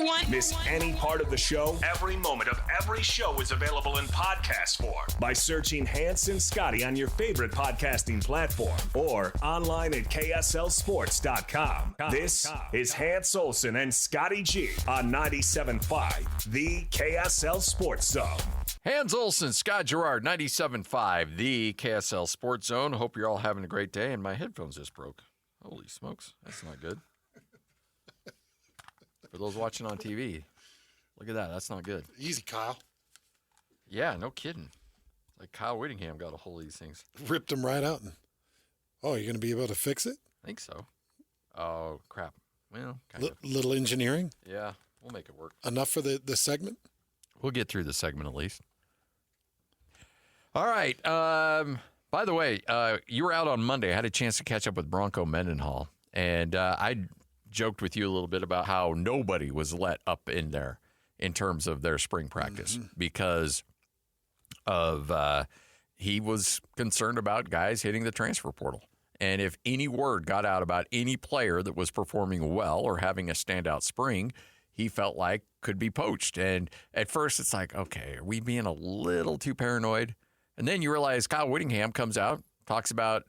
one. Miss any part of the show? Every moment of every show is available in podcast form by searching Hans and Scotty on your favorite podcasting platform or online at KSLSports.com. This is Hans Olsen and Scotty G on 97.5, the KSL Sports Zone. Hans Olsen, Scott Gerard, 97.5, the KSL Sports Zone. Hope you're all having a great day, and my headphones just broke. Holy smokes, that's not good. For those watching on TV, look at that. That's not good. Easy, Kyle. Yeah, no kidding. Like Kyle Whittingham got a hold of these things. Ripped them right out. Oh, you're going to be able to fix it? I think so. Oh, crap. Well, kind of. Little engineering? Yeah, we'll make it work. Enough for the segment? We'll get through the segment at least. All right. By the way, you were out on Monday. I had a chance to catch up with Bronco Mendenhall, and I joked with you a little bit about how nobody was let up in there in terms of their spring practice because of he was concerned about guys hitting the transfer portal. And if any word got out about any player that was performing well or having a standout spring, he felt like could be poached. And at first it's like, okay, are we being a little too paranoid? And then you realize Kyle Whittingham comes out, talks about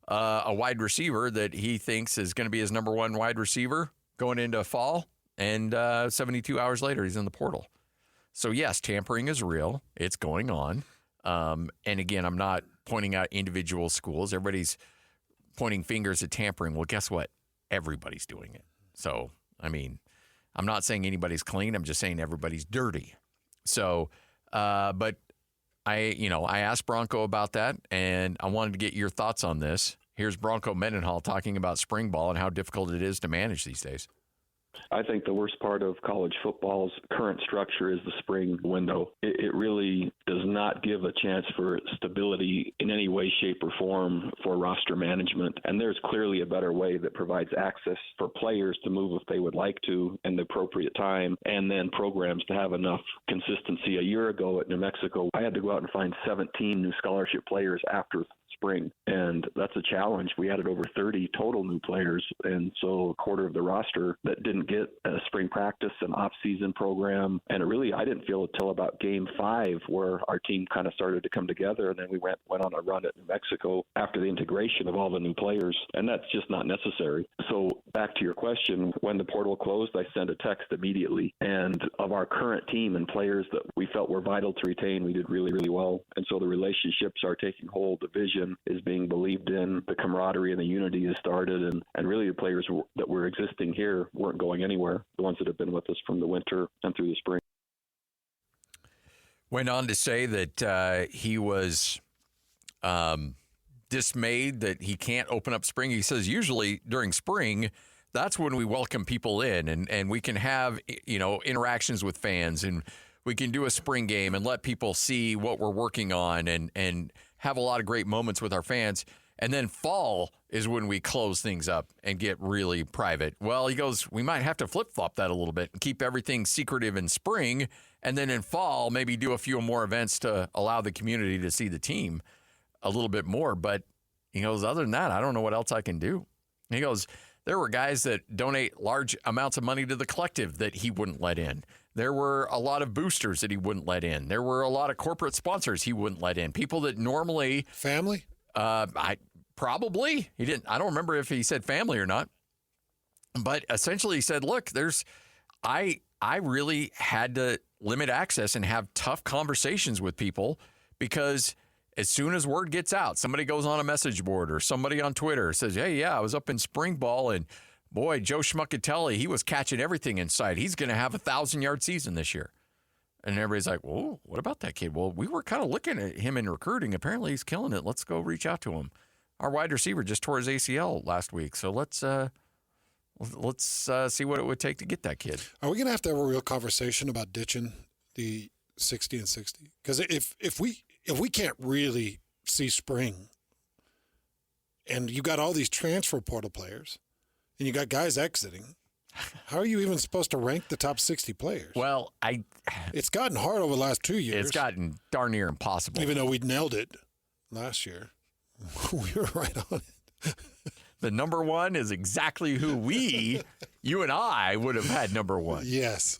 a wide receiver that he thinks is going to be his number one wide receiver going into fall. And 72 hours later, he's in the portal. So, yes, tampering is real. It's going on. And again, I'm not pointing out individual schools. Everybody's pointing fingers at tampering. Well, guess what? Everybody's doing it. So, I mean, I'm not saying anybody's clean. I'm just saying everybody's dirty. So, but I asked Bronco about that, and I wanted to get your thoughts on this. Here's Bronco Mendenhall talking about spring ball and how difficult it is to manage these days. I think the worst part of college football's current structure is the spring window. It really does not give a chance for stability in any way, shape, or form for roster management. And there's clearly a better way that provides access for players to move if they would like to in the appropriate time, and then programs to have enough consistency. A year ago at New Mexico, I had to go out and find 17 new scholarship players after spring, and that's a challenge. We added over 30 total new players, and so a quarter of the roster that didn't get a spring practice, an off-season program, and I didn't feel until about game 5 where our team kind of started to come together, and then we went on a run at New Mexico after the integration of all the new players, and that's just not necessary. So back to your question, when the portal closed, I sent a text immediately, and of our current team and players that we felt were vital to retain, we did really, really well, and so the relationships are taking hold, the vision is being believed in, the camaraderie and the unity has started, and really the players that were existing here weren't going anywhere, the ones that have been with us from the winter and through the spring. Went on to say that he was dismayed that he can't open up spring. He says usually during spring, that's when we welcome people in and we can have, interactions with fans, and we can do a spring game and let people see what we're working on and have a lot of great moments with our fans. And then fall is when we close things up and get really private. Well, he goes, we might have to flip-flop that a little bit and keep everything secretive in spring. And then in fall, maybe do a few more events to allow the community to see the team a little bit more. But he goes, other than that, I don't know what else I can do. He goes, there were guys that donate large amounts of money to the collective that he wouldn't let in. There were a lot of boosters that he wouldn't let in. There were a lot of corporate sponsors he wouldn't let in. People that normally... Family? Probably. He didn't. I don't remember if he said family or not. But essentially he said, look, I really had to limit access and have tough conversations with people because as soon as word gets out, somebody goes on a message board or somebody on Twitter says, hey, yeah, I was up in spring ball and boy, Joe Schmuckatelli, he was catching everything in sight. He's going to have a 1,000-yard season this year. And everybody's like, whoa, what about that kid? Well, we were kind of looking at him in recruiting. Apparently he's killing it. Let's go reach out to him. Our wide receiver just tore his ACL last week. So let's see what it would take to get that kid. Are we going to have a real conversation about ditching the 60 and 60? Because if we can't really see spring and you got all these transfer portal players and you got guys exiting, how are you even supposed to rank the top 60 players? Well, it's gotten hard over the last 2 years. It's gotten darn near impossible. Even though we nailed it last year. We were right on it. The number one is exactly who you and I would have had number one. Yes.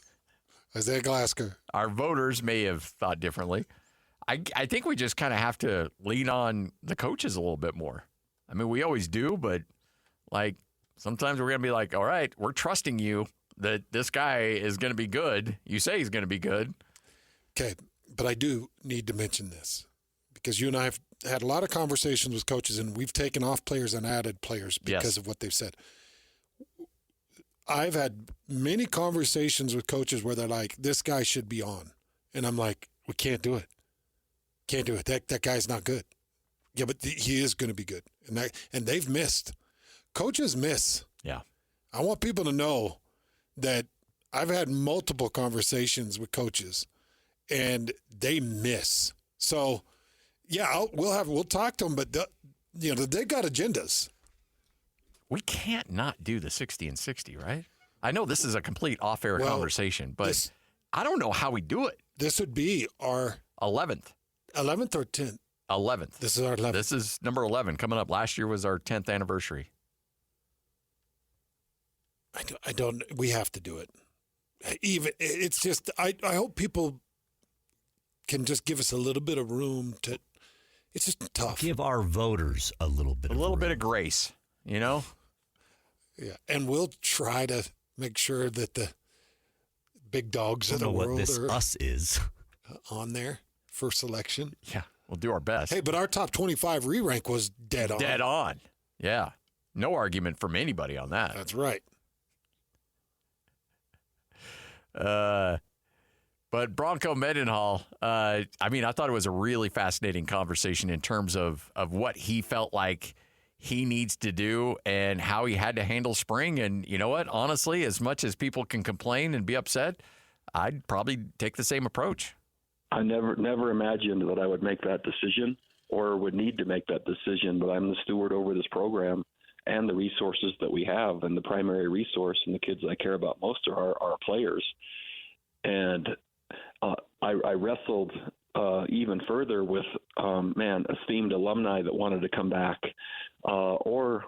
Isaiah Glasgow. Our voters may have thought differently. I think we just kind of have to lean on the coaches a little bit more. I mean, we always do, but like sometimes we're going to be like, all right, we're trusting you that this guy is going to be good. You say he's going to be good. Okay, but I do need to mention this because you and I have had a lot of conversations with coaches, and we've taken off players and added players because of what they've said. I've had many conversations with coaches where they're like, this guy should be on. And I'm like, we can't do it. Can't do it. That guy's not good. Yeah, but he is going to be good. And they've missed. Coaches miss. Yeah. I want people to know that I've had multiple conversations with coaches, and they miss. So, yeah, we'll talk to them, but they got agendas. We can't not do the 60 and 60, right? I know this is a complete off-air conversation, but I don't know how we do it. This would be our 11th or 10th. 11th. This is our 11th. This is number 11 coming up. Last year was our 10th anniversary. I don't. We have to do it. It's just. I hope people can just give us a little bit of room to. It's just tough. Give our voters a little bit. Bit of grace, you know. Yeah, and we'll try to make sure that the big dogs of the world what this are us is on there for selection. Yeah, we'll do our best. Hey, but our top 25 re-rank was dead on. Dead on. Yeah, no argument from anybody on that. That's right. But Bronco Mendenhall, I thought it was a really fascinating conversation in terms of what he felt like he needs to do and how he had to handle spring. And you know what? Honestly, as much as people can complain and be upset, I'd probably take the same approach. I never imagined that I would make that decision or would need to make that decision, but I'm the steward over this program and the resources that we have, and the primary resource and the kids I care about most are our players. And I wrestled even further with, esteemed alumni that wanted to come back, or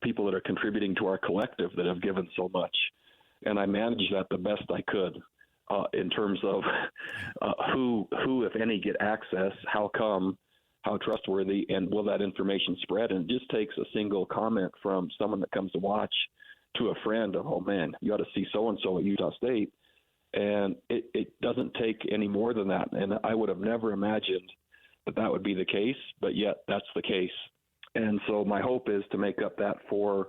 people that are contributing to our collective that have given so much. And I managed that the best I could in terms of who, if any, get access, how come, how trustworthy, and will that information spread? And it just takes a single comment from someone that comes to watch to a friend of, oh, man, you ought to see so-and-so at Utah State. And it doesn't take any more than that. And I would have never imagined that would be the case, but yet that's the case. And so my hope is to make up for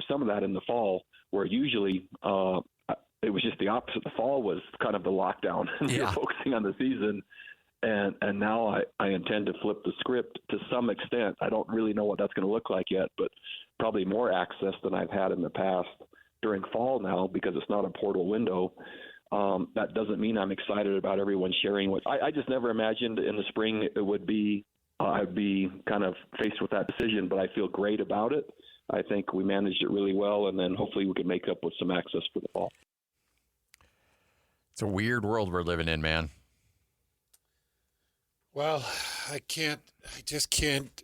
some of that in the fall, where usually it was just the opposite. The fall was kind of the lockdown, and we were focusing on the season. And now I intend to flip the script to some extent. I don't really know what that's going to look like yet, but probably more access than I've had in the past during fall now, because it's not a portal window. That doesn't mean I'm excited about everyone sharing what I just never imagined in the spring it would be. I'd be kind of faced with that decision, but I feel great about it. I think we managed it really well, and then hopefully we can make up with some access for the fall. It's a weird world we're living in, man. Well, I just can't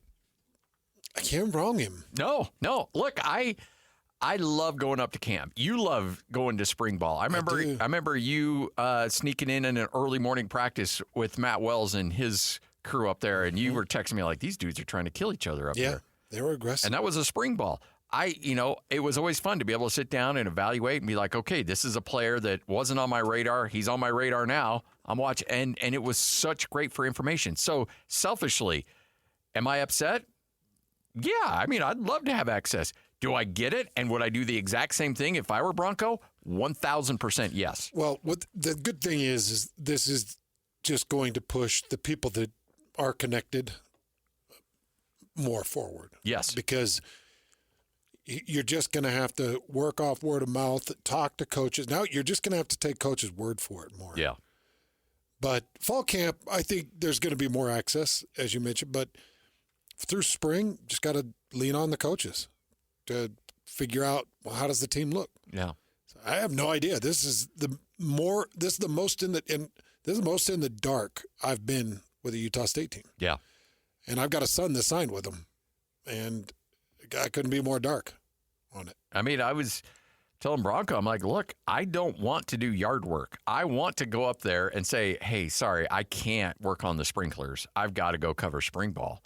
wrong him. No. Look, I love going up to camp. You love going to spring ball. I remember you sneaking in an early morning practice with Matt Wells and his crew up there, and you were texting me like, these dudes are trying to kill each other up there. Yeah, they were aggressive. And that was a spring ball. It was always fun to be able to sit down and evaluate and be like, okay, this is a player that wasn't on my radar. He's on my radar now. I'm watching, and it was such great for information. So selfishly, am I upset? Yeah, I'd love to have access. Do I get it? And would I do the exact same thing if I were Bronco? 1,000% yes. Well, what the good thing is this is just going to push the people that are connected more forward. Yes. Because you're just going to have to work off word of mouth, talk to coaches. Now you're just going to have to take coaches' word for it more. Yeah. But fall camp, I think there's going to be more access, as you mentioned. But through spring, just got to lean on the coaches to figure out, well, how does the team look? Yeah. So I have no idea. This is the most in the dark I've been with a Utah State team. Yeah. And I've got a son that signed with them, and I couldn't be more dark on it. I was telling Bronco, I'm like, look, I don't want to do yard work. I want to go up there and say, hey, sorry, I can't work on the sprinklers. I've got to go cover spring ball.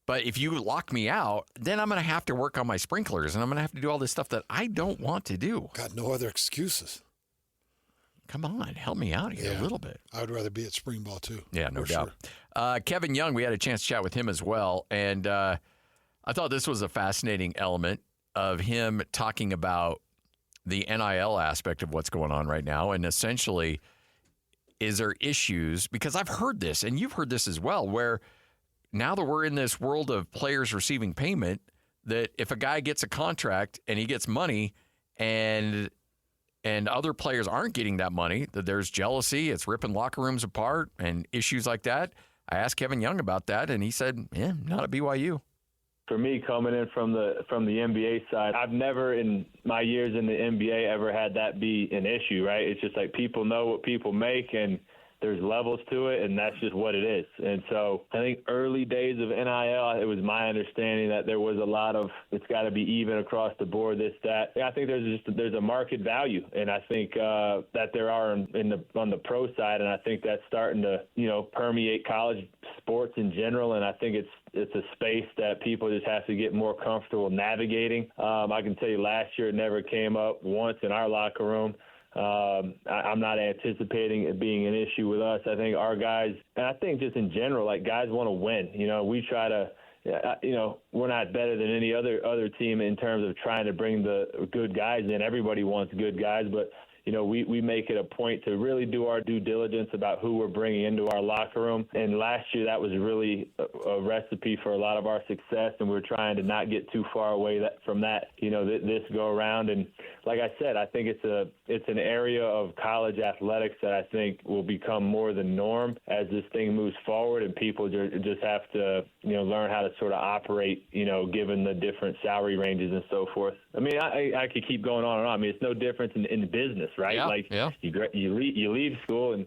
But if you lock me out, then I'm going to have to work on my sprinklers, and I'm going to have to do all this stuff that I don't want to do. Got no other excuses. Come on, help me out here a little bit. I would rather be at spring ball, too. Yeah, no doubt. Sure. Kevin Young, we had a chance to chat with him as well, and I thought this was a fascinating element of him talking about the NIL aspect of what's going on right now, and essentially, is there issues, because I've heard this, and you've heard this as well, where now that we're in this world of players receiving payment, that if a guy gets a contract and he gets money and other players aren't getting that money, that there's jealousy, it's ripping locker rooms apart and issues like that. I asked Kevin Young about that, and he said, yeah, not at BYU. For me, coming in from the NBA side, I've never in my years in the NBA ever had that be an issue, right? It's just like people know what people make, and there's levels to it, and that's just what it is. And so I think early days of NIL, it was my understanding that there was a lot of, it's got to be even across the board, this, that. I think there's a market value, and I think that there are on the pro side, and I think that's starting to, permeate college sports in general, and I think it's a space that people just have to get more comfortable navigating. I can tell you last year it never came up once in our locker room. I'm not anticipating it being an issue with us. I think our guys, and I think just in general, like guys want to win. We try to, we're not better than any other team in terms of trying to bring the good guys in. Everybody wants good guys, but we make it a point to really do our due diligence about who we're bringing into our locker room. And last year, that was really a recipe for a lot of our success, and we're trying to not get too far away from that, this go around. And like I said, I think it's an area of college athletics that I think will become more the norm as this thing moves forward, and people just have to, learn how to sort of operate, given the different salary ranges and so forth. I mean, I could keep going on and on. I mean, it's no different in business, right? Yeah, You leave school and,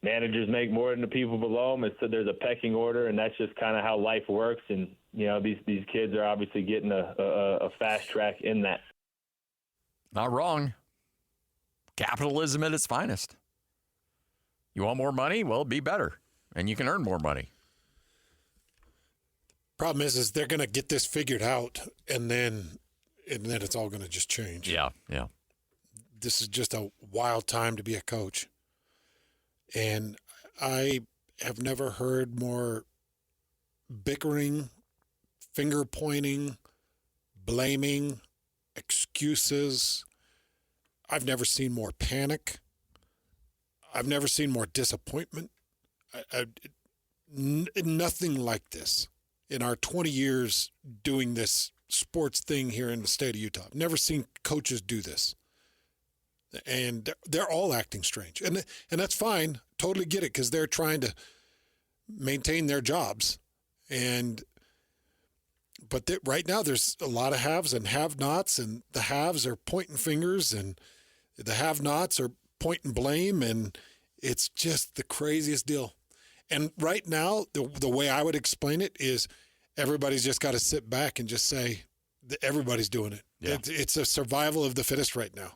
managers make more than the people below them. And so there's a pecking order, and that's just kind of how life works. And, these kids are obviously getting a fast track in that. Not wrong. Capitalism at its finest. You want more money? Well, be better, and you can earn more money. Problem is they're going to get this figured out, and then it's all going to just change. Yeah. This is just a wild time to be a coach. And I have never heard more bickering, finger pointing, blaming, excuses. I've never seen more panic. I've never seen more disappointment. Nothing like this in our 20 years doing this sports thing here in the state of Utah. I've never seen coaches do this. And they're all acting strange. And that's fine. Totally get it, because they're trying to maintain their jobs. But right now there's a lot of haves and have-nots, and the haves are pointing fingers and the have-nots are pointing blame, and it's just the craziest deal. And right now, the way I would explain it is everybody's just got to sit back and just say that everybody's doing it. Yeah. It's a survival of the fittest right now.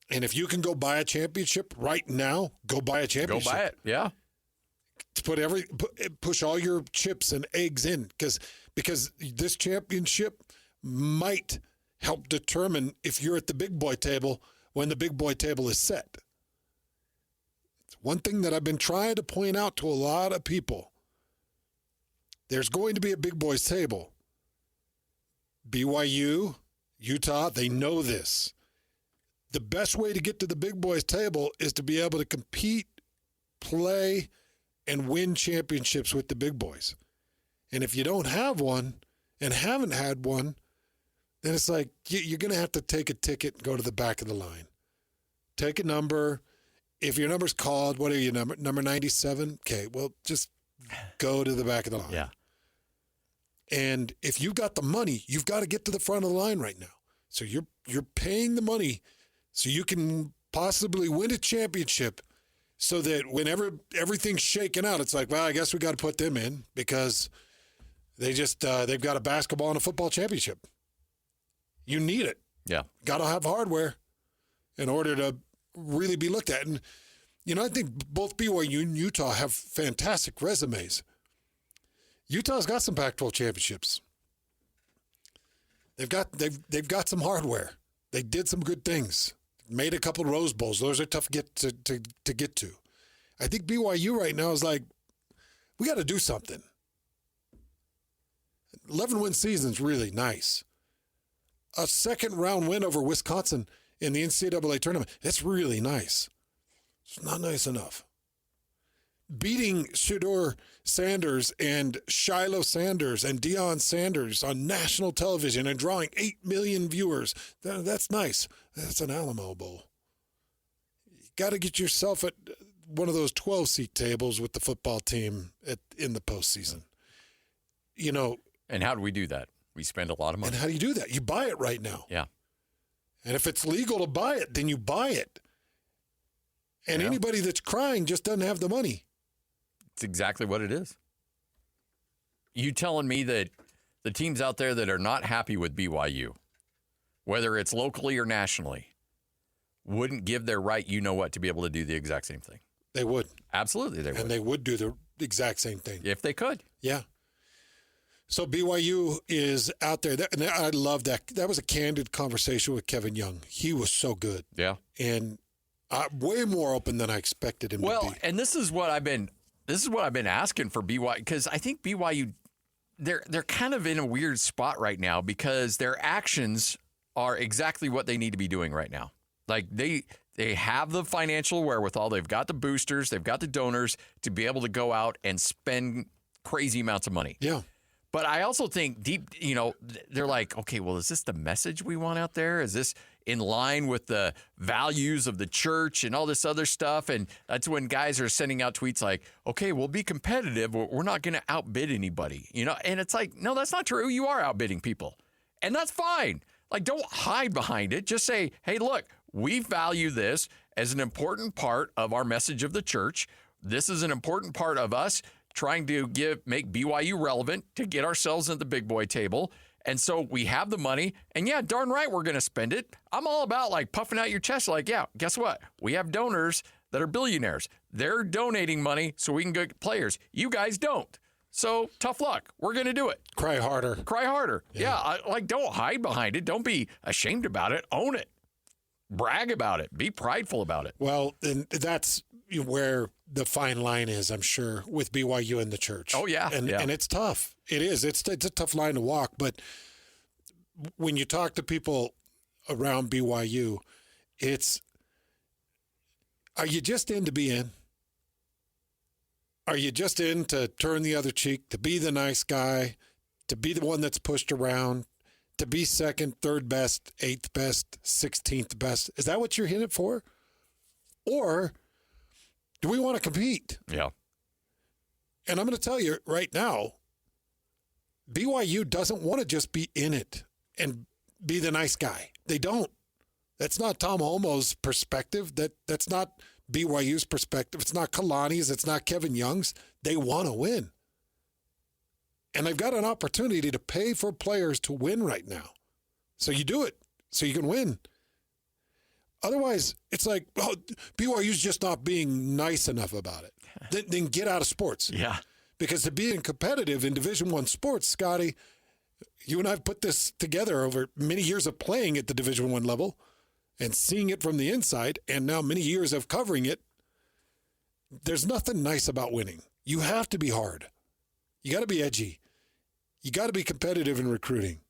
And if you can go buy a championship right now, go buy a championship. Go buy it, yeah. To push all your chips and eggs in, because this championship might help determine if you're at the big boy table when the big boy table is set. It's one thing that I've been trying to point out to a lot of people. There's going to be a big boys table. BYU, Utah, they know this. The best way to get to the big boys table is to be able to compete, play, and win championships with the big boys. And if you don't have one and haven't had one, then it's like you're going to have to take a ticket and go to the back of the line. Take a number. If your number's called, what are your number? Number 97? Okay, well, just go to the back of the line. Yeah. And if you've got the money, you've got to get to the front of the line right now. So you're paying the money so you can possibly win a championship, so that whenever everything's shaken out, it's like, well, I guess we got to put them in because they've got a basketball and a football championship. You need it. Yeah. Got to have hardware in order to really be looked at. And, I think both BYU and Utah have fantastic resumes. Utah's got some Pac-12 championships. They've got some hardware. They did some good things. Made a couple of Rose Bowls. Those are tough to get to. I think BYU right now is like, we got to do something. 11-win season's really nice. A second-round win over Wisconsin in the NCAA tournament, it's really nice. It's not nice enough. Beating Shedeur Sanders and Shiloh Sanders and Deion Sanders on national television and drawing 8 million viewers, that's nice. That's an Alamo Bowl. You got to get yourself at one of those 12-seat tables with the football team in the postseason. And how do we do that? We spend a lot of money. And how do you do that? You buy it right now. Yeah. And if it's legal to buy it, then you buy it. And anybody that's crying just doesn't have the money. It's exactly what it is. You telling me that the teams out there that are not happy with BYU, whether it's locally or nationally, wouldn't give their right to be able to do the exact same thing? They would. Absolutely, they would. And they would do the exact same thing. If they could. Yeah. So BYU is out there. And I love that. That was a candid conversation with Kevin Young. He was so good. Yeah. And way more open than I expected him to be. Well, and this is what I've been asking for BYU, because I think BYU, they're kind of in a weird spot right now because their actions are exactly what they need to be doing right now. Like they have the financial wherewithal, they've got the boosters, they've got the donors to be able to go out and spend crazy amounts of money. Yeah. But I also think they're like, okay, well, is this the message we want out there? Is this in line with the values of the church and all this other stuff? And that's when guys are sending out tweets like, okay, we'll be competitive. We're not going to outbid anybody, And it's like, no, that's not true. You are outbidding people. And that's fine. Like, don't hide behind it. Just say, hey, look, we value this as an important part of our message of the church. This is an important part of us trying to make BYU relevant to get ourselves at the big boy table. And so we have the money, and yeah, darn right we're going to spend it. I'm all about like puffing out your chest like, yeah, guess what? We have donors that are billionaires. They're donating money so we can get players. You guys don't. So tough luck. We're going to do it. Cry harder. Cry harder. Yeah, don't hide behind it. Don't be ashamed about it. Own it. Brag about it. Be prideful about it. Well, and that's where the fine line is, I'm sure, with BYU and the church. Oh, yeah. And it's tough. It is. It's a tough line to walk. But when you talk to people around BYU, are you just in to be in? Are you just in to turn the other cheek, to be the nice guy, to be the one that's pushed around, to be second, third best, eighth best, 16th best? Is that what you're in it for? Or do we want to compete? Yeah. And I'm going to tell you right now, BYU doesn't want to just be in it and be the nice guy. They don't. That's not Tom Holmoe's perspective. That's not BYU's perspective. It's not Kalani's. It's not Kevin Young's. They want to win. And they've got an opportunity to pay for players to win right now. So you do it so you can win. Otherwise, it's like, oh, BYU's just not being nice enough about it. Then get out of sports. Yeah. Because to be competitive in Division I sports, Scotty, you and I have put this together over many years of playing at the Division I level and seeing it from the inside, and now many years of covering it. There's nothing nice about winning. You have to be hard. You got to be edgy. You got to be competitive in recruiting.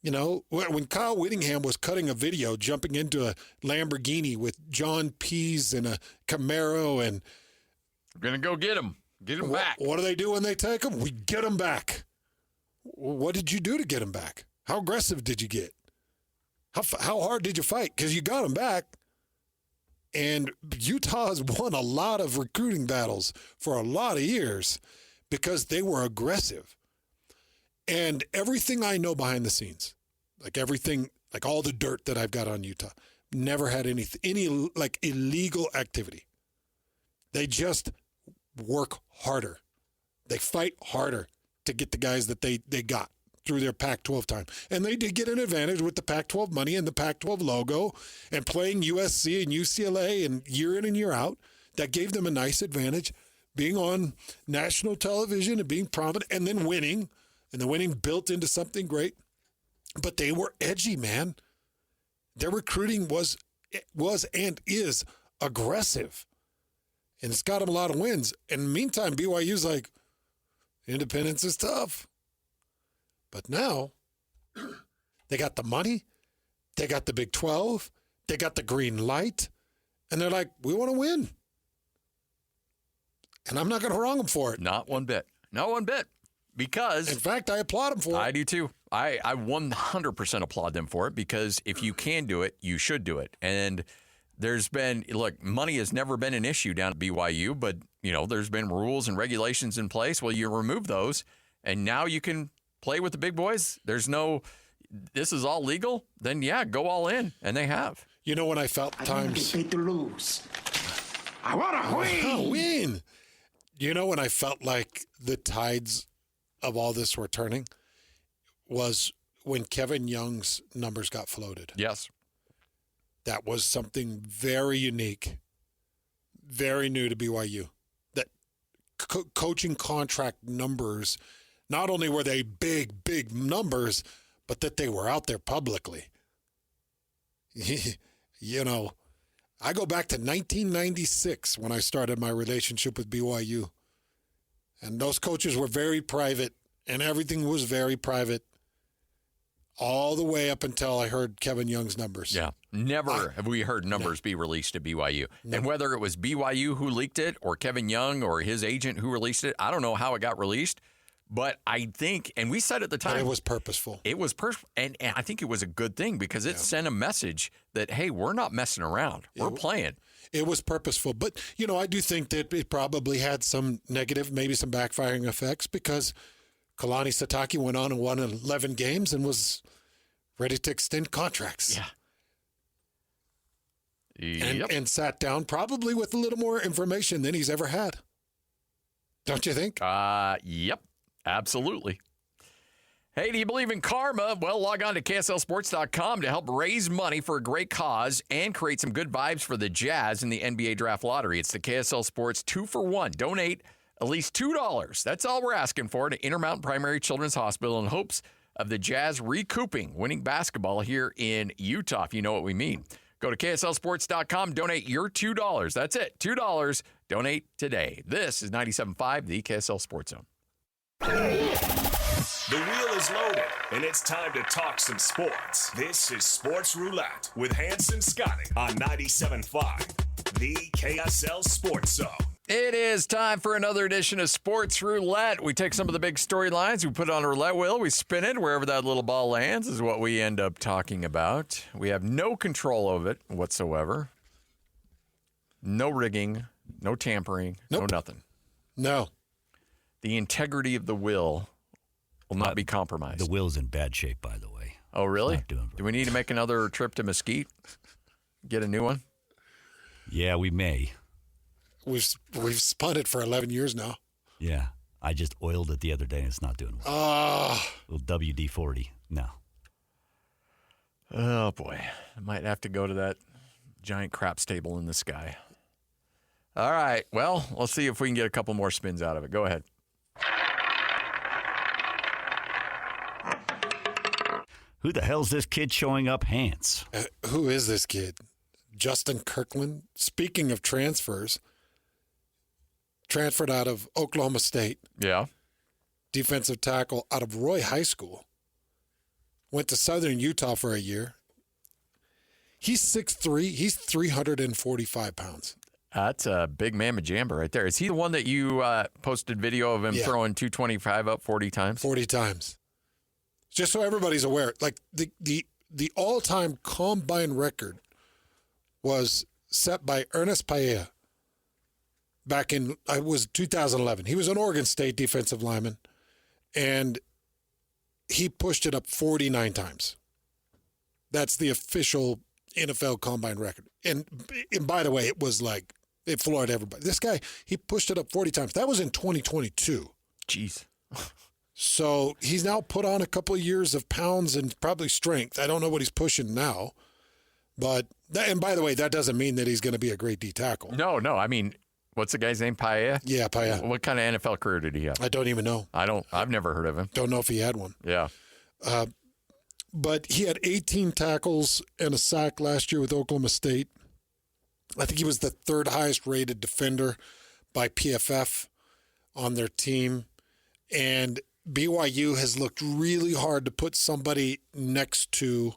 When Kyle Whittingham was cutting a video, jumping into a Lamborghini with John Pease and a Camaro, and we're going to go get him. Get him back. What do they do when they take him? We get him back. What did you do to get him back? How aggressive did you get? How hard did you fight? Because you got him back. And Utah has won a lot of recruiting battles for a lot of years because they were aggressive. And everything I know behind the scenes, like all the dirt that I've got on Utah, never had any like illegal activity. They just work harder. They fight harder to get the guys that they got through their Pac-12 time. And they did get an advantage with the Pac-12 money and the Pac-12 logo and playing USC and UCLA and year in and year out. That gave them a nice advantage, being on national television and being prominent and then winning. And the winning built into something great. But they were edgy, man. Their recruiting was and is aggressive. And it's got them a lot of wins. In the meantime, BYU's like, independence is tough. But now, they got the money, they got the Big 12, they got the green light, and they're like, we want to win. And I'm not going to wrong them for it. Not one bit. Not one bit. Because... In fact, I applaud them for it. I do too. I 100% applaud them for it because if you can do it, you should do it. And there's been, look, money has never been an issue down at BYU, but, there's been rules and regulations in place. Well, you remove those, and now you can play with the big boys. There's no, this is all legal, then yeah, go all in. And they have. When I felt times. I don't get paid to lose. I want to win. When I felt like the tides of all this were turning was when Kevin Young's numbers got floated. Yes. That was something very unique, very new to BYU. That coaching contract numbers, not only were they big, big numbers, but that they were out there publicly. I go back to 1996 when I started my relationship with BYU. And those coaches were very private, and everything was very private all the way up until I heard Kevin Young's numbers. Yeah. Never have we heard numbers be released at BYU. No. And whether it was BYU who leaked it or Kevin Young or his agent who released it, I don't know how it got released. But I think, and we said at the time, it was purposeful. It was and I think it was a good thing because it sent a message that, hey, we're not messing around. We're playing. It was purposeful. But, I do think that it probably had some negative, maybe some backfiring effects because Kalani Sitake went on and won 11 games and was ready to extend contracts. Yeah. And sat down probably with a little more information than he's ever had. Don't you think? Yep. Absolutely. Hey, do you believe in karma? Well, log on to KSLSports.com to help raise money for a great cause and create some good vibes for the Jazz in the NBA Draft Lottery. It's the KSL Sports 2-for-1. Donate at least $2. That's all we're asking for to Intermountain Primary Children's Hospital in hopes of the Jazz recouping winning basketball here in Utah, if you know what we mean. Go to KSLSports.com, donate your $2. That's it, $2. Donate today. This is 97.5, the KSL Sports Zone. The wheel is loaded, and it's time to talk some sports. This is Sports Roulette with Hanson Scotty on 97.5, the KSL Sports Zone. It is time for another edition of Sports Roulette. We take some of the big storylines, we put it on a roulette wheel, we spin it, wherever that little ball lands is what we end up talking about. We have no control of it whatsoever. No rigging, no tampering, no nothing. No. The integrity of the will will not be compromised. The will's in bad shape, by the way. Oh, really? It's not doing Do we need to make another trip to Mesquite? Get a new one? Yeah, we may. We've spun it for 11 years now. Yeah. I just oiled it the other day, and it's not doing well. Little WD-40. No. Oh, boy. I might have to go to that giant crap stable in the sky. All right. Well, let's see if we can get a couple more spins out of it. Go ahead. Who the hell's this kid showing up, Hans? Who is this kid? Justin Kirkland. Speaking of transfers, transferred out of Oklahoma State. Yeah. Defensive tackle out of Roy High School. Went to Southern Utah for a year. He's 6'3". He's 345 pounds. That's a big mamma jamba right there. Is he the one that you posted video of him throwing 225 up 40 times? 40 times. Just so everybody's aware, like the all-time combine record was set by Ernest Paella back in, it was 2011. He was an Oregon State defensive lineman, and he pushed it up 49 times. That's the official NFL combine record. And by the way, it was like, it floored everybody. This guy, he pushed it up 40 times. That was in 2022. Jeez. So he's now put on a couple of years of pounds and probably strength. I don't know what he's pushing now. But, and by the way, that doesn't mean that he's going to be a great D tackle. No. I mean, what's the guy's name? Paella? Yeah, Paella. What kind of NFL career did he have? I don't even know. I've never heard of him. Don't know if he had one. Yeah. But he had 18 tackles and a sack last year with Oklahoma State. I think he was the third highest rated defender by PFF on their team. And BYU has looked really hard to put somebody next to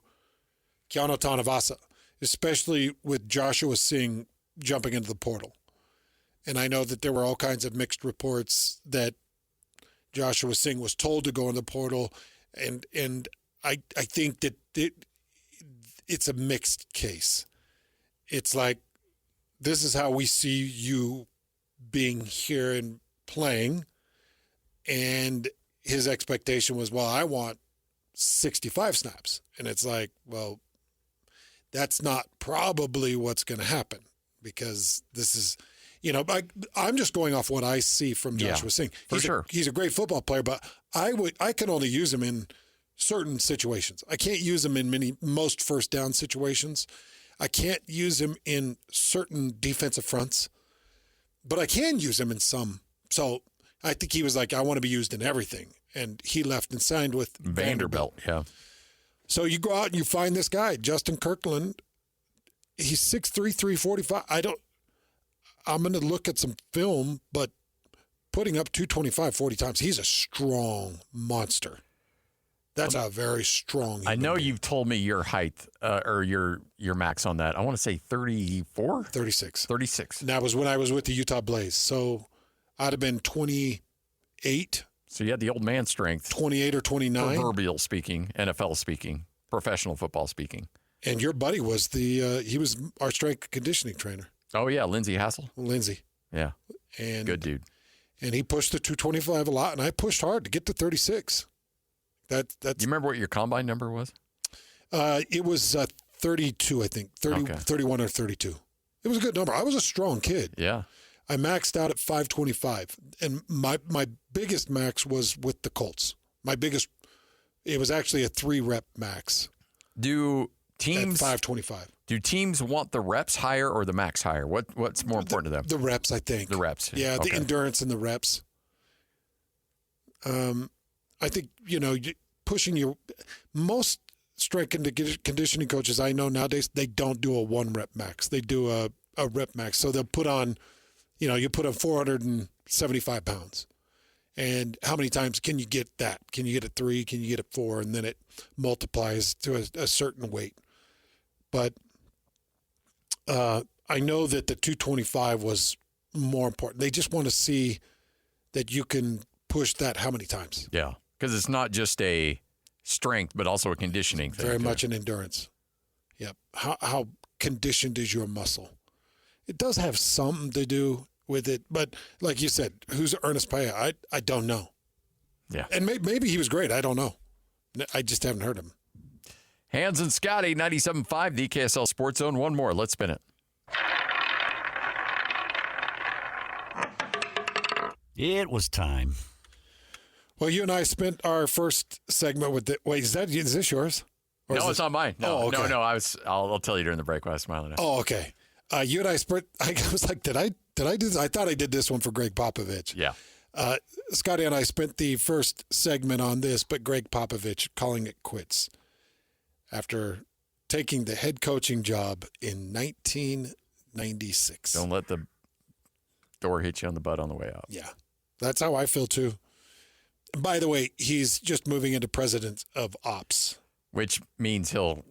Keanu Tanavasa, especially with Joshua Singh jumping into the portal. And I know that there were all kinds of mixed reports that Joshua Singh was told to go in the portal, and I think that it's a mixed case. It's like, this is how we see you being here and playing, and his expectation was, well, I want 65 snaps. And it's like, well, that's not probably what's going to happen, because this is, I'm just going off what I see from Joshua Singh. He's a great football player, but I can only use him in certain situations. I can't use him in most first down situations. I can't use him in certain defensive fronts, but I can use him in some. So I think he was like, I want to be used in everything. And he left and signed with Vanderbilt. Yeah. So you go out and you find this guy, Justin Kirkland. He's 6'3", 345. I'm going to look at some film, but putting up 225 40 times, he's a strong monster. That's a very strong. I know you've told me your height or your max on that. I want to say 34? 36. 36. And that was when I was with the Utah Blaze. So I'd have been 28. So you had the old man strength. 28 or 29. Proverbial speaking, NFL speaking, professional football speaking. And your buddy was he was our strength conditioning trainer. Oh, yeah, Lindsey Hassel. Lindsey. Yeah. And good dude. And he pushed the 225 a lot, and I pushed hard to get to 36. That's. Do you remember what your combine number was? It was 32, I think. 31 or 32. It was a good number. I was a strong kid. Yeah. I maxed out at 525, and my biggest max was with the Colts. It was actually a 3-rep max. Do teams at 525? Do teams want the reps higher or the max higher? What's more important to them? The reps, I think. The reps. Yeah, okay. The endurance and the reps. I think, pushing your most strength and conditioning coaches I know nowadays, they don't do a 1-rep max. They do a rep max. So they'll put on, you put on 475 pounds. And how many times can you get that? Can you get it 3? Can you get it 4? And then it multiplies to a certain weight. But I know that the 225 was more important. They just want to see that you can push that how many times. Yeah, because it's not just a strength, but also a conditioning thing. Very much an endurance. Yep. How conditioned is your muscle? It does have something to do with it, but like you said, who's Ernest Paella? I don't know. Yeah. And maybe he was great. I don't know. I just haven't heard him. Hans and Scotty, 97.5, the KSL Sports Zone. One more. Let's spin it. It was time. Well, you and I spent our first segment with the. Wait, is this yours? Or no, it's not mine. No, oh, okay. No. I'll tell you during the break while I was smiling at. Oh, okay. You and I spent. I was like, did I do this? I thought I did this one for Greg Popovich. Yeah. Scotty and I spent the first segment on this, but Greg Popovich calling it quits after taking the head coaching job in 1996. Don't let the door hit you on the butt on the way out. Yeah, that's how I feel too. By the way, he's just moving into president of ops. Which means he'll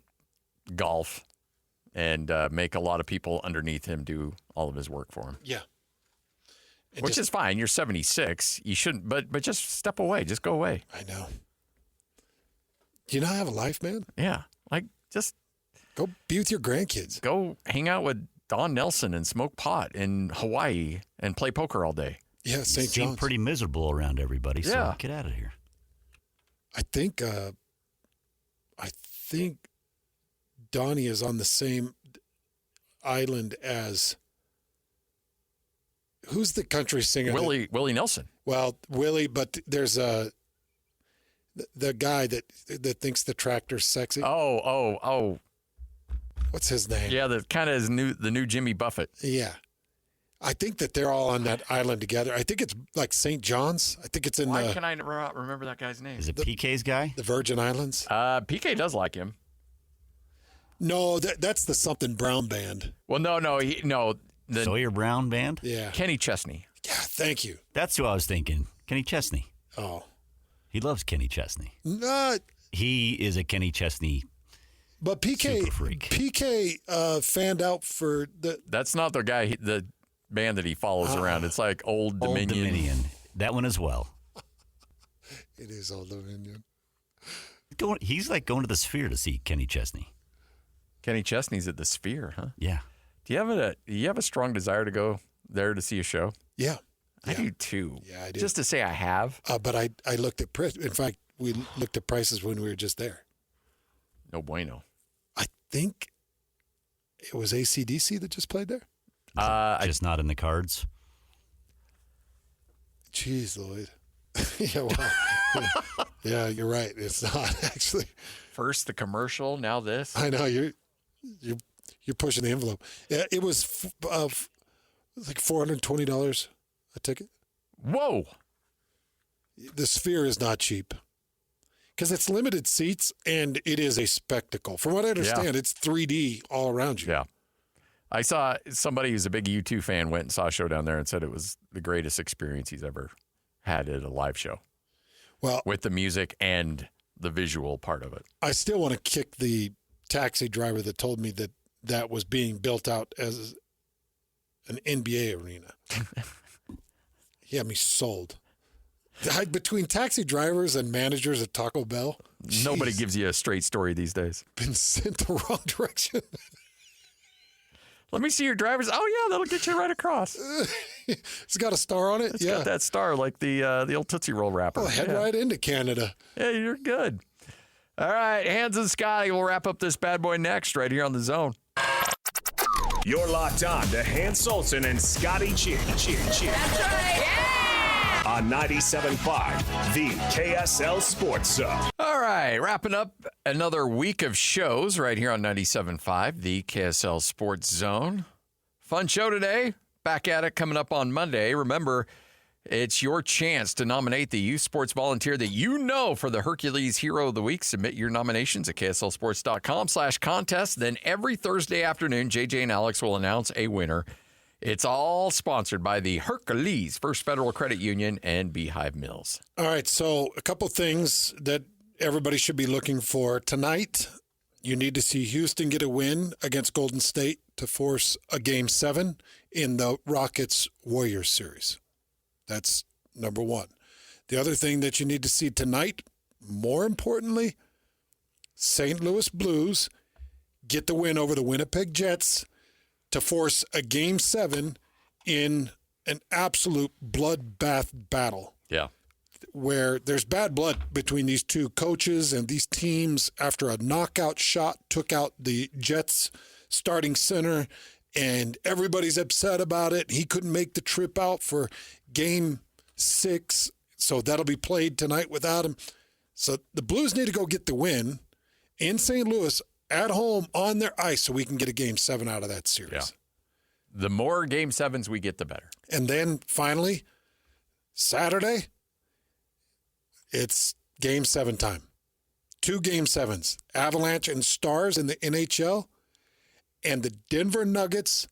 golf and make a lot of people underneath him do all of his work for him. Yeah. Which is fine. You're 76. You shouldn't, but just step away. Just go away. I know. Do you not have a life, man? Yeah. Like, just go be with your grandkids. Go hang out with Don Nelson and smoke pot in Hawaii and play poker all day. Yeah, St. John's. You seem pretty miserable around everybody, so yeah. Get out of here. I think Donnie is on the same island as who's the country singer? Willie Nelson. Well, Willie, but there's a The guy that thinks the tractor's sexy. Oh. What's his name? Yeah, the kind of the new Jimmy Buffett. Yeah. I think that they're all on that island together. I think it's like St. John's. I think it's in Why can I not remember that guy's name? Is it PK's guy? the Virgin Islands. PK does like him. No, that's the something Brown band. Well, no. The Sawyer Brown Band? Yeah. Kenny Chesney. Yeah, thank you. That's who I was thinking. Kenny Chesney. Oh. He loves Kenny Chesney. No, He is a Kenny Chesney. but PK Super freak. PK fanned out for the That's not the guy. The band that he follows around. It's like Old Dominion. Old Dominion. That one as well. it is Old Dominion. He's like going to the Sphere to see Kenny Chesney. Kenny Chesney's at the Sphere, huh? Yeah. Do you have a strong desire to go there to see a show? Yeah. I do too. Yeah, I do. Just to say I have. But I looked at in fact, we looked at prices when we were just there. No bueno. I think it was AC/DC that just played there. Just not in the cards. Jeez, Lloyd. Yeah, well, yeah, you're right. It's not actually. First the commercial, now this. I know you're pushing the envelope. Yeah, it was like $420 a ticket. Whoa. The Sphere is not cheap because it's limited seats and it is a spectacle. From what I understand, it's 3D all around you. Yeah. I saw somebody who's a big U2 fan went and saw a show down there and said it was the greatest experience he's ever had at a live show. Well, With the music and the visual part of it. I still want to kick the taxi driver that told me that was being built out as an NBA arena. He had me sold. Between taxi drivers and managers at Taco Bell, Nobody geez, gives you a straight story these days. been sent the wrong direction. Let me see your driver's. Oh, yeah, that'll get you right across. It's got a star on it. It's yeah, got that star like the old Tootsie Roll wrapper. Well, head yeah. right into Canada. Yeah, you're good. All right, Hans and Scotty will wrap up this bad boy next right here on The Zone. You're locked on to Hans Olsen and Scotty Chin. That's right. Yeah! On 97.5, the KSL Sports Zone. All right, wrapping up another week of shows right here on 97.5, the KSL Sports Zone. Fun show today. Back at it coming up on Monday. Remember, it's your chance to nominate the youth sports volunteer that you know for the Hercules Hero of the Week. Submit your nominations at kslsports.com/contest. Then every Thursday afternoon, JJ and Alex will announce a winner. It's all sponsored by the Hercules First Federal Credit Union and Beehive Mills. All right, so a couple things that everybody should be looking for tonight. You need to see Houston get a win against Golden State to force a Game 7 in the Rockets-Warriors series. That's number one. The other thing that you need to see tonight, more importantly, St. Louis Blues get the win over the Winnipeg Jets to force a Game 7 in an absolute bloodbath battle. Yeah. Where there's bad blood between these two coaches and these teams after a knockout shot took out the Jets starting center, and everybody's upset about it. He couldn't make the trip out for Game 6, so that'll be played tonight without him. So the Blues need to go get the win in St. Louis at home on their ice so we can get a Game 7 out of that series. Yeah. The more Game 7s we get, the better. And then finally, Saturday, it's Game 7 time. 2 Game 7s. Avalanche and Stars in the NHL and the Denver Nuggets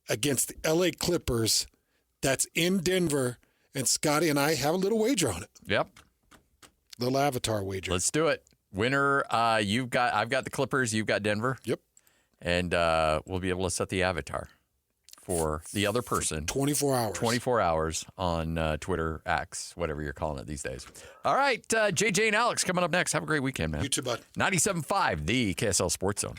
against the LA Clippers. That's in Denver. And Scotty and I have a little wager on it. Yep. Little avatar wager. Let's do it. Winner, I've got the Clippers, you've got Denver. Yep. And we'll be able to set the avatar for the other person. 24 hours. 24 hours on Twitter, X, whatever you're calling it these days. All right, JJ and Alex coming up next. Have a great weekend, man. You too, bud. 97.5, the KSL Sports Zone.